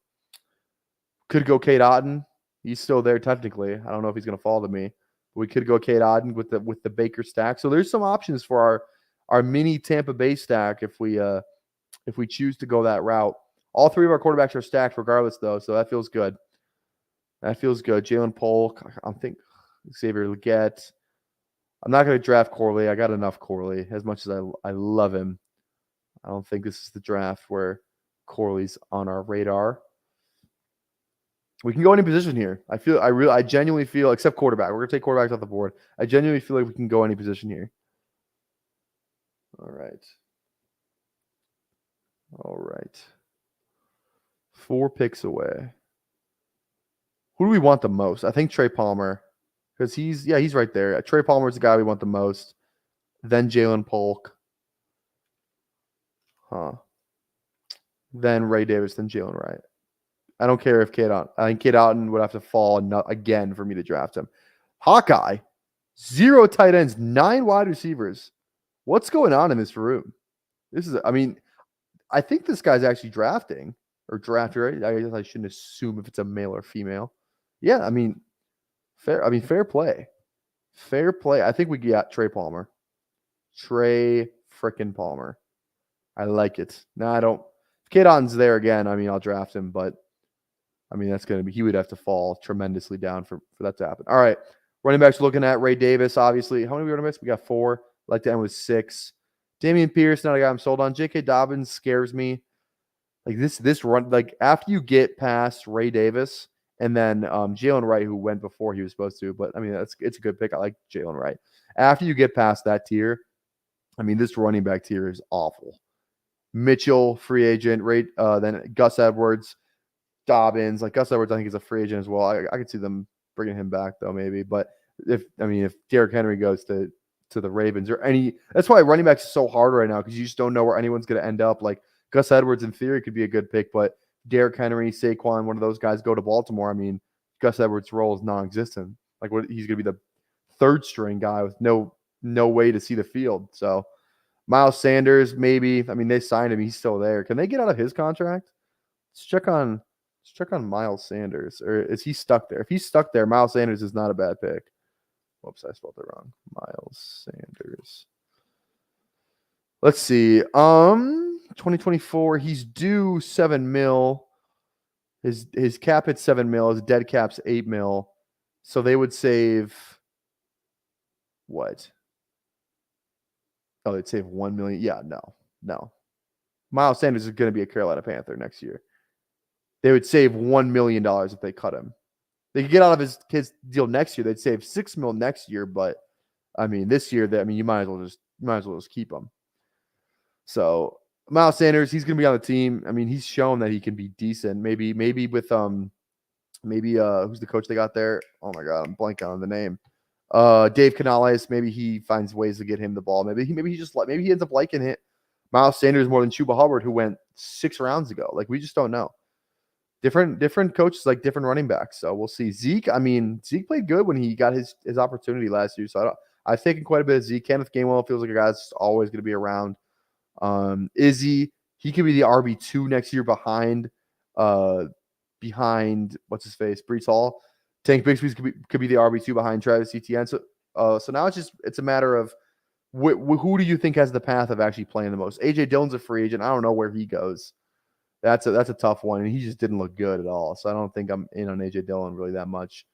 Could go Cade Otton. He's still there technically. I don't know if he's going to fall to me. We could go Cade Otton with the Baker stack. So there's some options for our mini Tampa Bay stack if we choose to go that route. All 3 of our quarterbacks are stacked regardless, though, so that feels good. Jalen Polk. I think Xavier Legette. I'm not going to draft Corley. I got enough Corley. As much as I love him, I don't think this is the draft where Corley's on our radar. We can go any position here. I genuinely feel, except quarterback. We're going to take quarterbacks off the board. I genuinely feel like we can go any position here. All right. 4 picks away. Who do we want the most? I think Trey Palmer, because he's right there. Trey Palmer is the guy we want the most. Then Jalen Polk. Then Ray Davis, then Jalen Wright. I don't care if Cade Otton. I think Cade Otton would have to fall again for me to draft him. Hawkeye, 0 tight ends, 9 wide receivers. What's going on in this room? I think this guy's actually drafting or drafted, right? I guess I shouldn't assume if it's a male or female. Yeah, fair play. Fair play. I think we got Trey Palmer. Trey frickin' Palmer. I like it. No, I don't. If Cade Otton's there again, I'll draft him, but that's going to be, he would have to fall tremendously down for that to happen. All right. Running backs, looking at Ray Davis, obviously. How many are we going to miss? We got 4. Like to end with 6. Dameon Pierce, not a guy I'm sold on. J.K. Dobbins scares me. Like this run, like after you get past Ray Davis and then Jalen Wright, who went before he was supposed to, but it's a good pick. I like Jalen Wright. After you get past that tier, this running back tier is awful. Mitchell, free agent, then Gus Edwards, Dobbins. Like Gus Edwards, I think is a free agent as well. I could see them bringing him back though, maybe. But if Derrick Henry goes to the Ravens or that's why running backs is so hard right now because you just don't know where anyone's going to end up. Like Gus Edwards in theory could be a good pick, but Derrick Henry, Saquon, one of those guys go to Baltimore. Gus Edwards' role is non-existent. Like he's going to be the 3rd string guy with no way to see the field. So Miles Sanders, maybe. They signed him. He's still there. Can they get out of his contract? Let's check on Miles Sanders. Or is he stuck there? If he's stuck there, Miles Sanders is not a bad pick. Whoops, I spelled it wrong. Miles Sanders. Let's see. 2024, he's due $7 million. His cap hits $7 million. His dead cap's $8 million. So they would save what? Oh, they'd save $1 million. Yeah, no. Miles Sanders is going to be a Carolina Panther next year. They would save $1 million if they cut him. They could get out of his deal next year. They'd save $6 million next year, but this year, you might as well just keep him. So Miles Sanders, he's going to be on the team. He's shown that he can be decent. Maybe with who's the coach they got there? Oh my God, I'm blanking on the name. Dave Canales. Maybe he finds ways to get him the ball. Maybe he ends up liking it. Miles Sanders more than Chuba Hubbard, who went 6 rounds ago. Like we just don't know. Different coaches like different running backs. So we'll see. Zeke, Zeke played good when he got his opportunity last year. So I've taken quite a bit of Zeke. Kenneth Gainwell feels like a guy that's always going to be around. Izzy, he could be the RB2 next year behind what's his face, Breece Hall. Tank Bigsby could be the RB2 behind Travis Etienne. So now it's a matter of who do you think has the path of actually playing the most? AJ Dillon's a free agent. I don't know where he goes. That's a tough one, and he just didn't look good at all. So I don't think I'm in on AJ Dillon really that much.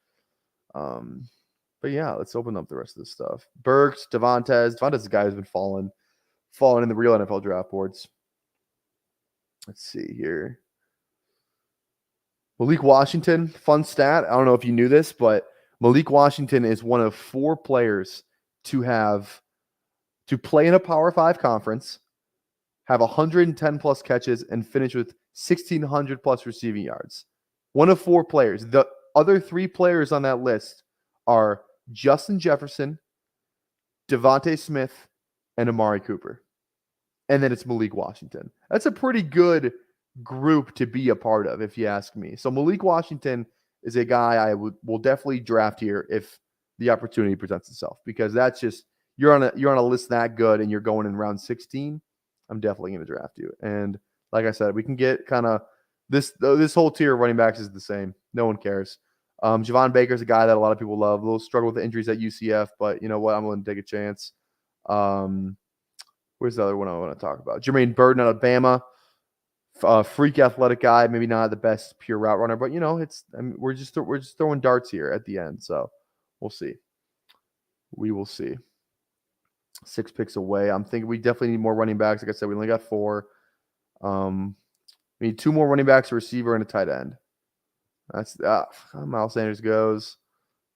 But yeah, let's open up the rest of this stuff. Burks, Devontae is a guy who's been falling in the real NFL draft boards. Let's see here. Malik Washington, fun stat. I don't know if you knew this, but Malik Washington is one of 4 players to play in a Power 5 conference, have 110 plus catches, and finish with 1,600 plus receiving yards. One of 4 players. The other 3 players on that list are Justin Jefferson, Devontae Smith, and Amari Cooper. And then it's Malik Washington. That's a pretty good group to be a part of, if you ask me. So Malik Washington is a guy I will definitely draft here if the opportunity presents itself, because that's just you're on a list that good and you're going in round 16. I'm definitely going to draft you. And like I said, we can get kind of this whole tier of running backs is the same. No one cares. Javon Baker's a guy that a lot of people love. A little struggle with the injuries at UCF, but you know what? I'm willing to take a chance. Where's the other one I want to talk about? Jermaine Burton out of Bama. Freak athletic guy, maybe not the best pure route runner, but we're just throwing darts here at the end, so we'll see. We will see. 6 picks away. I'm thinking we definitely need more running backs. Like I said, we only got 4. We need 2 more running backs, a receiver, and a tight end. That's Miles Sanders goes.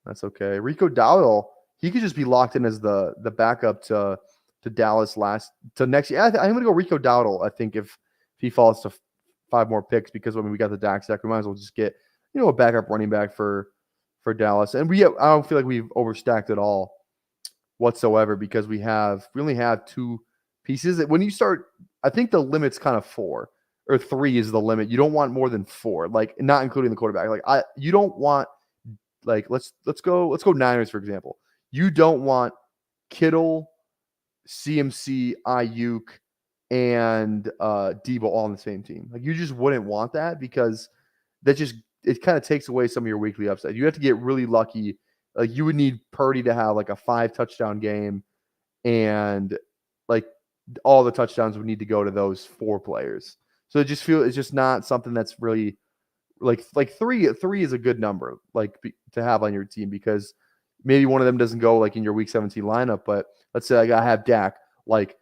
That's okay. Rico Dowdle, he could just be locked in as the backup to Dallas next year. I'm going to go Rico Dowdle. I think if he falls to 5 more picks, because we got the Dak stack, we might as well just get a backup running back for Dallas. And I don't feel like we've overstacked at all whatsoever, because we only have 2 pieces. When you start, I think the limit's kind of 4 or 3 is the limit. You don't want more than 4, like not including the quarterback. You don't want let's go Niners, for example. You don't want Kittle, CMC, Ayuk, and Debo all on the same team. You just wouldn't want that, because it kind of takes away some of your weekly upside. You have to get really lucky. You would need Purdy to have a 5 touchdown game, and all the touchdowns would need to go to those 4 players. So it's just not something that's really 3 is a good number to have on your team, because maybe one of them doesn't go in your week 17 lineup, but let's say I have Dak.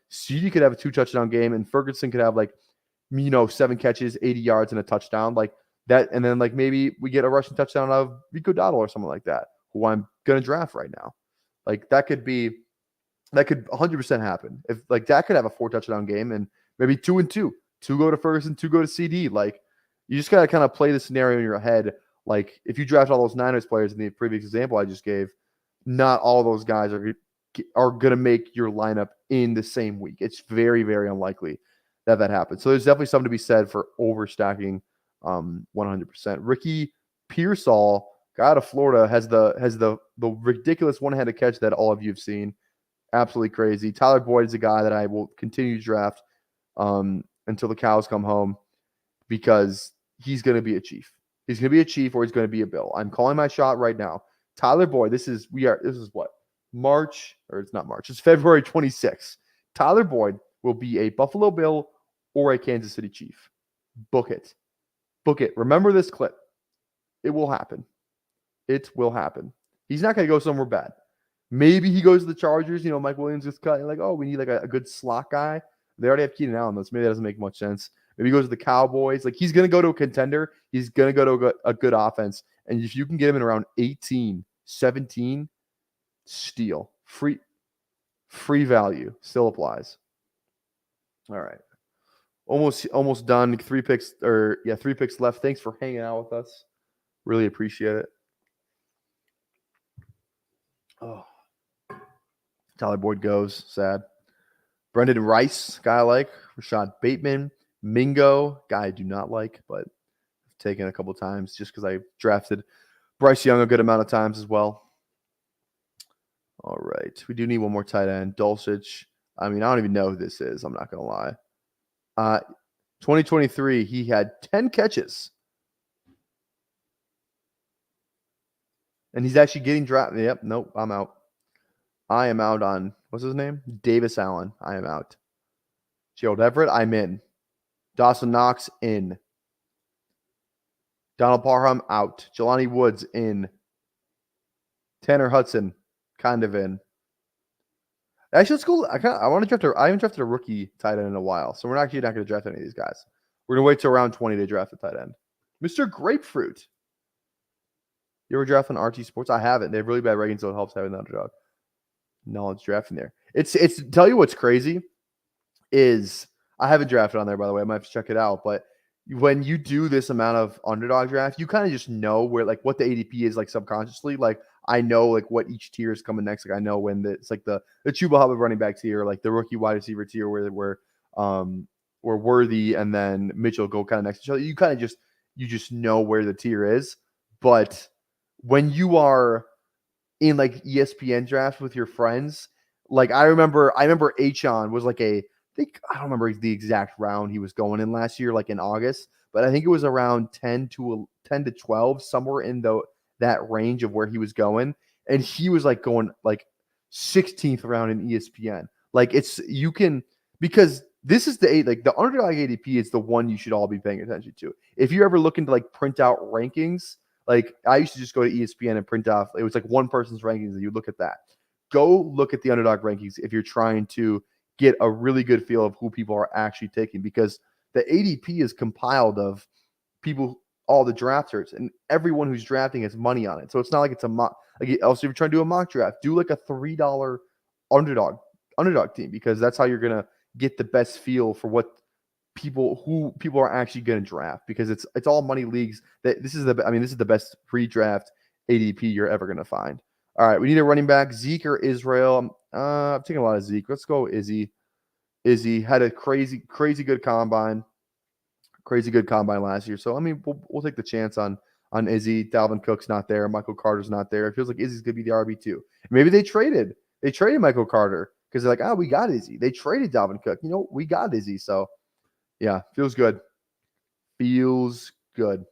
CD could have a 2 touchdown game, and Ferguson could have 7 catches, 80 yards, and a touchdown that. And then maybe we get a rushing touchdown out of Rico Dowdle or something like that, who I'm going to draft right now. That could 100% happen. If Dak could have a 4 touchdown game, and maybe 2 and 2 go to Ferguson, 2 go to CD. You just got to kind of play the scenario in your head. If you draft all those Niners players in the previous example I just gave, not all those guys are going to make your lineup in the same week. It's very, very unlikely that happens. So there's definitely something to be said for overstacking 100%. Ricky Pearsall, guy out of Florida, has the ridiculous one-handed catch that all of you have seen. Absolutely crazy. Tyler Boyd is a guy that I will continue to draft until the cows come home, because he's going to be a Chief. He's going to be a Chief, or he's going to be a Bill. I'm calling my shot right now. Tyler Boyd, this is what? March, or it's not March, it's February 26th. Tyler Boyd will be a Buffalo Bill or a Kansas City Chief. Book it. Remember this clip. It will happen. It will happen. He's not going to go somewhere bad. Maybe he goes to the Chargers. Mike Williams gets cut. We need a good slot guy. They already have Keenan Allen, though, so maybe that doesn't make much sense. Maybe he goes to the Cowboys. He's going to go to a contender. He's going to go to a good offense. And if you can get him in around 18, 17, steal. Free value still applies. All right. Almost done. 3 picks left. Thanks for hanging out with us. Really appreciate it. Oh. Tyler Boyd goes. Sad. Brendan Rice, guy I like. Rashad Bateman. Mingo, guy I do not like, but I've taken a couple times just because I drafted Bryce Young a good amount of times as well. All right. We do need one more tight end. Dulcich. I don't even know who this is. I'm not going to lie. 2023, he had 10 catches. And he's actually getting drafted. Yep. Nope. I'm out. I am out on, what's his name? Davis Allen. I am out. Gerald Everett, I'm in. Dawson Knox, in. Donald Parham, out. Jelani Woods, in. Tanner Hudson, kind of in. Actually, let's go. I want to draft I haven't drafted a rookie tight end in a while, so we're actually not going to draft any of these guys. We're going to wait till around 20 to draft a tight end. Mr. Grapefruit. You ever draft on RT Sports? I haven't. They have really bad ratings, so it helps having the Underdog. knowledge drafting there. It's tell you what's crazy is I haven't drafted on there, by the way. I might have to check it out. But when you do this amount of underdog draft, you kind of just know where like what the ADP is like subconsciously. Like I know like what each tier is coming next. Like I know when it's like the Chuba Hubbard running back tier, like the rookie wide receiver tier where Worthy and then Mitchell go kind of next to each other. You kind of just know where the tier is. But when you are in like ESPN drafts with your friends, like I remember Achon was like I don't remember the exact round he was going in last year, like in August, but I think it was around 10 to 12, somewhere in that range of where he was going. And he was like going like 16th round in ESPN. Like because this is the underdog ADP is the one you should all be paying attention to. If you're ever looking to like print out rankings, like I used to just go to ESPN and print off, it was like one person's rankings and you look at that. Go look at the underdog rankings if you're trying to get a really good feel of who people are actually taking, because the ADP is compiled of people, all the drafters, and everyone who's drafting has money on it. So it's not like it's a mock. Like also, if you're trying to do a mock draft, do like a $3 underdog team, because that's how you're gonna get the best feel for who people are actually going to draft, because it's all money leagues. This is the best pre-draft ADP you're ever going to find. All right, we need a running back, Zeke or Israel. I'm taking a lot of Zeke. Let's go Izzy. Izzy had a crazy good combine last year. So I mean, we'll take the chance on Izzy. Dalvin Cook's not there. Michael Carter's not there. It feels like Izzy's gonna be the RB2. Maybe they traded Michael Carter because they're like, we got Izzy. They traded Dalvin Cook. We got Izzy. So yeah, feels good. Feels good.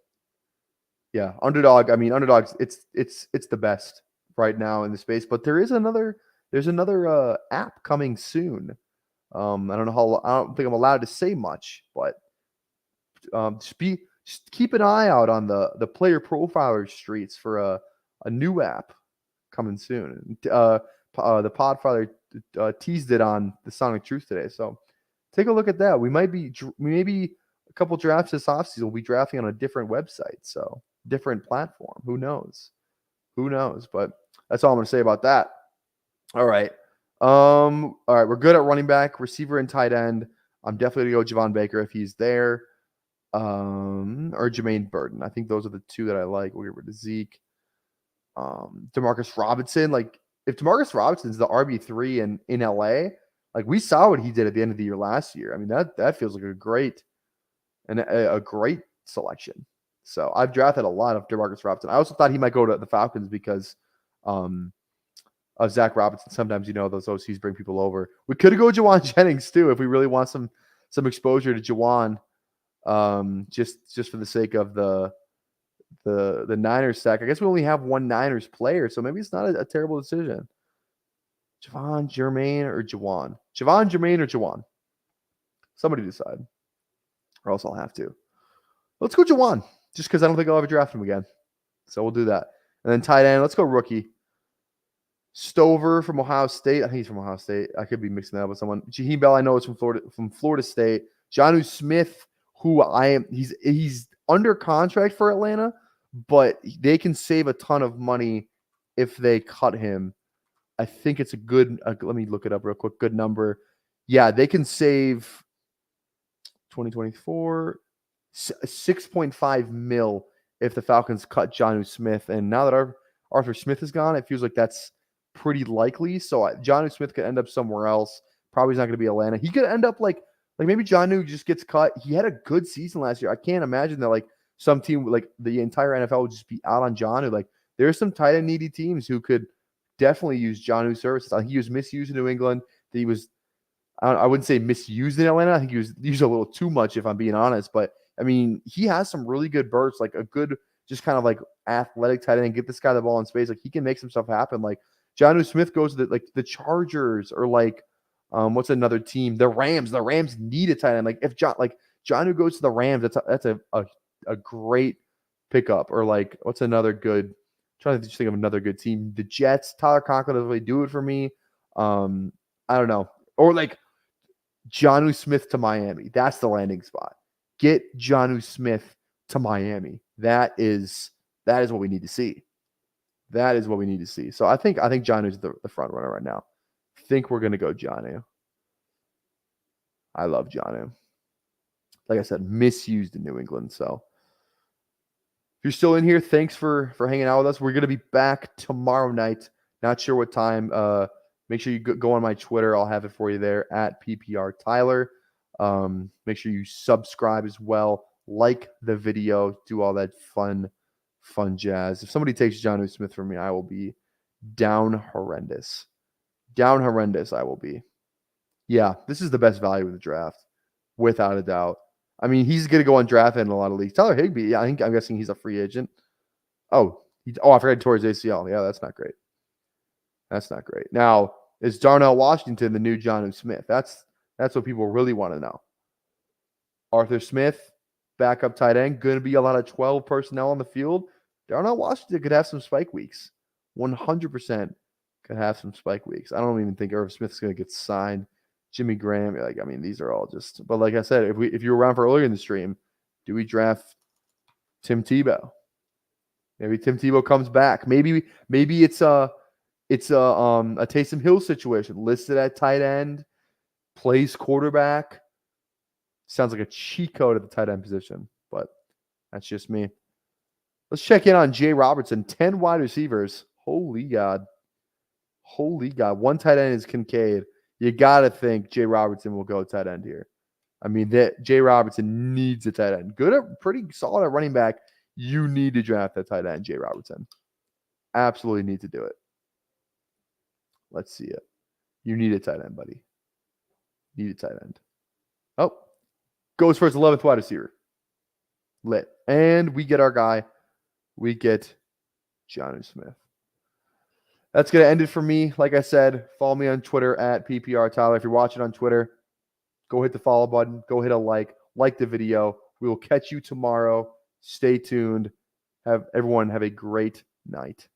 Yeah, underdog. I mean, underdogs. It's the best right now in the space. But there's another app coming soon. I don't know I don't think I'm allowed to say much, but just keep an eye out on the player profiler streets for a new app coming soon. The Podfather teased it on the Sonic Truth today, so take a look at that. We maybe a couple drafts this offseason we'll be drafting on a different website, so different platform. Who knows? But that's all I'm going to say about that. All right. All right. We're good at running back, receiver, and tight end. I'm definitely going to go Javon Baker if he's there. Or Jermaine Burton. I think those are the two that I like. We'll get rid of Zeke. Demarcus Robinson. Like, if Demarcus Robinson's the RB3 in LA, like we saw what he did at the end of the year last year. I mean, that feels like a great selection. So I've drafted a lot of Demarcus Robinson. I also thought he might go to the Falcons because of Zach Robinson. Sometimes those OCs bring people over. We could go Jawan Jennings too if we really want some exposure to Jawan. Just for the sake of the Niners stack. I guess we only have one Niners player, so maybe it's not a terrible decision. Javon, Jermaine, or Jawan? Javon, Jermaine, or Jawan? Somebody decide, or else I'll have to. Let's go Jawan, just because I don't think I'll ever draft him again. So we'll do that. And then tight end, let's go rookie. Stover from Ohio State. I think he's from Ohio State. I could be mixing that up with someone. Jaheim Bell, I know, is from Florida State. Jonnu Smith, who he's under contract for Atlanta, but they can save a ton of money if they cut him. I think it's a good, let me look it up real quick. Good number. Yeah, they can save 2024, 6.5 mil if the Falcons cut Jonnu Smith. And now that Arthur Smith is gone, it feels like that's pretty likely. So Jonnu Smith could end up somewhere else. Probably not going to be Atlanta. He could end up like maybe Jonnu just gets cut. He had a good season last year. I can't imagine that like some team, like the entire NFL, would just be out on Jonnu. Like there's some tight end needy teams who could definitely use Jonnu's services. I think he was misused in New England. He was, I wouldn't say misused in Atlanta. I think he was used a little too much, if I'm being honest. But I mean, he has some really good bursts, like a good, just kind of like athletic tight end. Get this guy the ball in space. Like he can make some stuff happen. Like Jonnu Smith goes to the Chargers, or like what's another team? The Rams. The Rams need a tight end. Like if Jonnu goes to the Rams, that's a great pickup. Or like what's another good? I'm trying to just think of another good team. The Jets. Tyler Conklin doesn't really do it for me. I don't know. Or like Jonnu Smith to Miami. That's the landing spot. Get Jonnu Smith to Miami. That is what we need to see. That is what we need to see. So I think Jonnu's the front runner right now. think we're going to go Jonnu. I love Jonnu. Like I said, misused in New England. So if you're still in here, thanks for hanging out with us. We're going to be back tomorrow night. Not sure what time. Make sure you go on my Twitter. I'll have it for you there at PPR Tyler. Make sure you subscribe as well. Like the video. Do all that fun jazz. If somebody takes Jonnu Smith from me, I will be down horrendous. Down horrendous I will be. Yeah, this is the best value of the draft, without a doubt. I mean, he's going to go on draft in a lot of leagues. Tyler Higbee, I'm guessing he's a free agent. I forgot he tore his ACL. Yeah, that's not great. That's not great. Now, is Darnell Washington the new Jonnu Smith? That's what people really want to know. Arthur Smith, backup tight end, going to be a lot of 12 personnel on the field. Darnell Washington could have some spike weeks. 100% could have some spike weeks. I don't even think Irv Smith's going to get signed. Jimmy Graham, these are all just. But like I said, if you were around for earlier in the stream, do we draft Tim Tebow? Maybe Tim Tebow comes back. Maybe it's a Taysom Hill situation. Listed at tight end, plays quarterback. Sounds like a cheat code at the tight end position, but that's just me. Let's check in on Jay Robertson. 10 wide receivers. Holy God. One tight end is Kincaid. You got to think Jay Robertson will go tight end here. I mean, Jay Robertson needs a tight end. Pretty solid at running back. You need to draft that tight end, Jay Robertson. Absolutely need to do it. Let's see it. You need a tight end, buddy. Need a tight end. Oh, goes for his 11th wide receiver. Lit. And we get our guy. We get Jonnu Smith. That's going to end it for me. Like I said, follow me on Twitter at PPR Tyler. If you're watching on Twitter, go hit the follow button. Go hit a like. Like the video. We will catch you tomorrow. Stay tuned. Everyone have a great night.